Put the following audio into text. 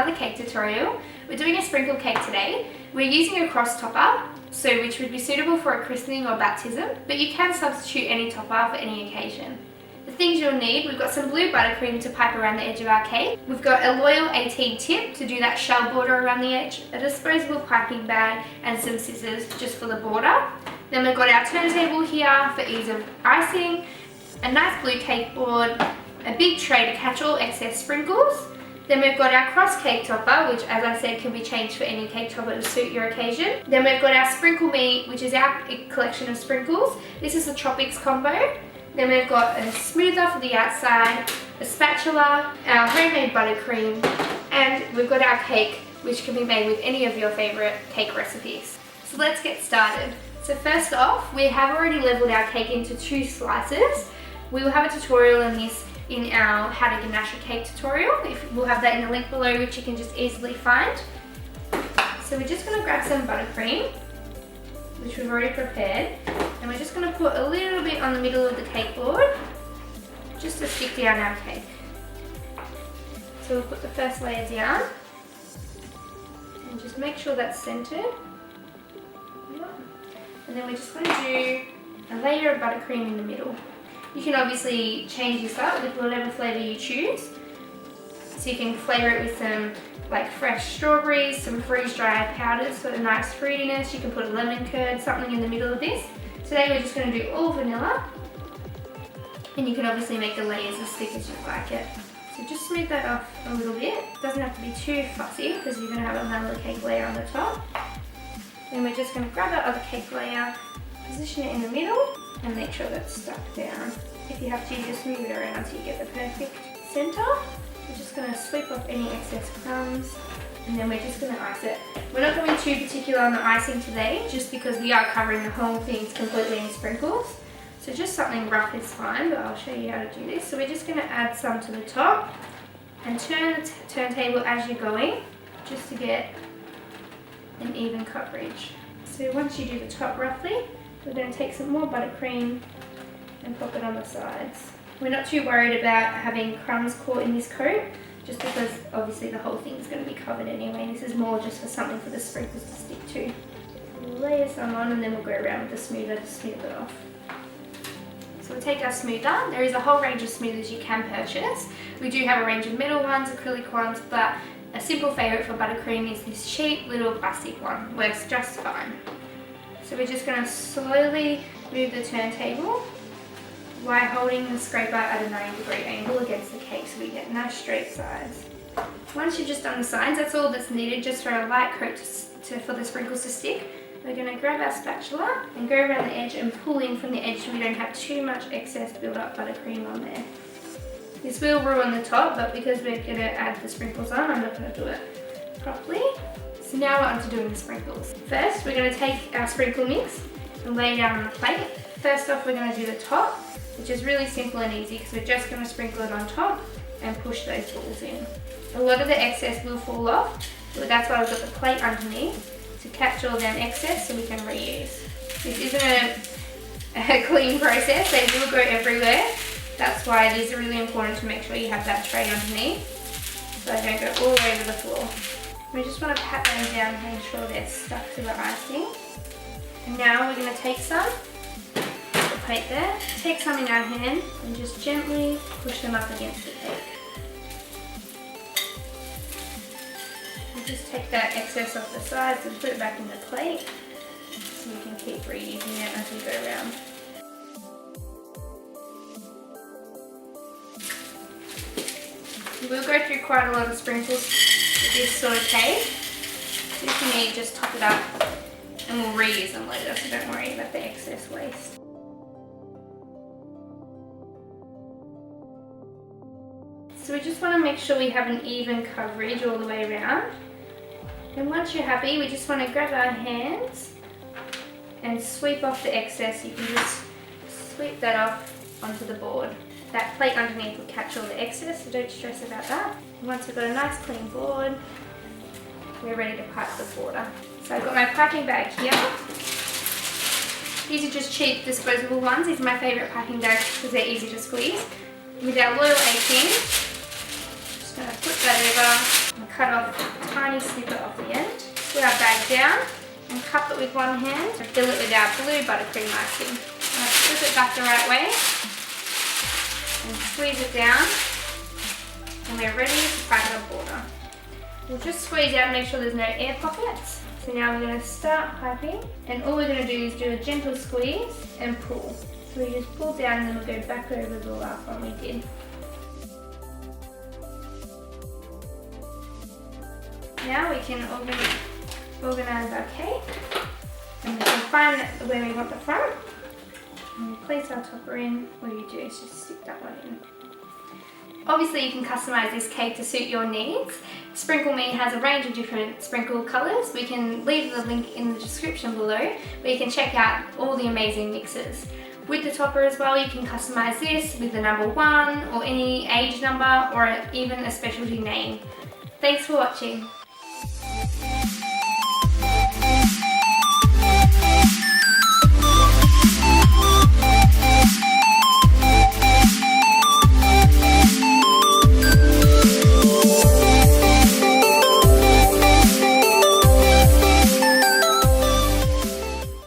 another cake tutorial. We're doing a sprinkle cake today. We're using a cross topper, which would be suitable for a christening or baptism, but you can substitute any topper for any occasion. The things you'll need, we've got some blue buttercream to pipe around the edge of our cake. We've got a loyal 18 tip to do that shell border around the edge, a disposable piping bag and some scissors just for the border. Then we've got our turntable here for ease of icing, a nice blue cake board, a big tray to catch all excess sprinkles. Then we've got our cross cake topper, which as I said can be changed for any cake topper to suit your occasion. Then we've got our sprinkle me, which is our collection of sprinkles. This is the Tropics combo. Then we've got a smoother for the outside, a spatula, our homemade buttercream, and we've got our cake, which can be made with any of your favourite cake recipes. So let's get started. So first off, we have already leveled our cake into 2 slices. We will have a tutorial on this in our how to ganache a cake tutorial. We'll have that in the link below, which you can just easily find. So we're just going to grab some buttercream, which we've already prepared, and we're just going to put a little bit on the middle of the cake board just to stick down our cake. So we'll put the first layer down and just make sure that's centered. And then we're just going to do a layer of buttercream in the middle. You can obviously change this up with whatever flavour you choose. So you can flavour it with some like fresh strawberries, some freeze-dried powders for a nice fruitiness. You can put a lemon curd, something in the middle of this. Today we're just going to do all vanilla. And you can obviously make the layers as thick as you like it. So just smooth that off a little bit. It doesn't have to be too fussy because you're going to have a vanilla cake layer on the top. Then we're just going to grab our other cake layer, position it in the middle, and make sure that's stuck down. If you have to, you just move it around so you get the perfect centre. We're just going to sweep off any excess crumbs, and then we're just going to ice it. We're not going too particular on the icing today, just because we are covering the whole thing completely in sprinkles. So just something rough is fine, but I'll show you how to do this. So we're just going to add some to the top, and turn the turntable as you're going, just to get an even coverage. So once you do the top roughly, we're going to take some more buttercream and pop it on the sides. We're not too worried about having crumbs caught in this coat, just because obviously the whole thing is going to be covered anyway. This is more just for something for the sprinkles to stick to. We'll layer some on and then we'll go around with the smoother to smooth it off. So we'll take our smoother. There is a whole range of smoothers you can purchase. We do have a range of metal ones, acrylic ones, but a simple favourite for buttercream is this cheap little plastic one. Works just fine. So we're just going to slowly move the turntable while holding the scraper at a 90-degree angle against the cake so we get nice straight sides. Once you've just done the sides, that's all that's needed, just for a light coat for the sprinkles to stick. We're going to grab our spatula and go around the edge and pull in from the edge so we don't have too much excess build up buttercream on there. This will ruin the top, but because we're going to add the sprinkles on, I'm not going to do it properly. So now we're on to doing the sprinkles. First, we're going to take our sprinkle mix and lay it down on the plate. First off, we're going to do the top, which is really simple and easy because we're just going to sprinkle it on top and push those balls in. A lot of the excess will fall off, but that's why we've got the plate underneath to catch all them excess so we can reuse. This isn't a clean process, they will go everywhere. That's why it is really important to make sure you have that tray underneath so they don't go all over the floor. We just want to pat them down and make sure they're stuck to the icing. And now we're going to take some, put the plate there, take some in our hand and just gently push them up against the cake. And just take that excess off the sides and put it back in the plate so we can keep reusing it as we go around. We'll go through quite a lot of sprinkles with this sort of cake. So if you need, just top it up and we'll reuse them later, so don't worry about the excess waste. So we just want to make sure we have an even coverage all the way around. And once you're happy, we just want to grab our hands and sweep off the excess. You can just sweep that off onto the board. That plate underneath will catch all the excess, so don't stress about that. And once we've got a nice clean board, we're ready to pipe the border. So I've got my piping bag here. These are just cheap disposable ones. These are my favourite piping bags because they're easy to squeeze. With our loyal 18, just going to put that over and cut off a tiny snippet off the end. Put our bag down and cup it with one hand and fill it with our blue buttercream icing. Flip it back the right way and squeeze it down, and we're ready to pack our border. We'll just squeeze out and make sure there's no air pockets. So now we're going to start piping, and all we're going to do is do a gentle squeeze and pull. So we just pull down and then we'll go back over the last one we did. Now we can organise our cake, and we can find where we want the front, and we place our topper in. What you do is just stick that one in. Obviously you can customise this cake to suit your needs. Sprinkle Me has a range of different sprinkle colours. We can leave the link in the description below where you can check out all the amazing mixes. With the topper as well, you can customise this with the number 1 or any age number or even a specialty name. Thanks for watching.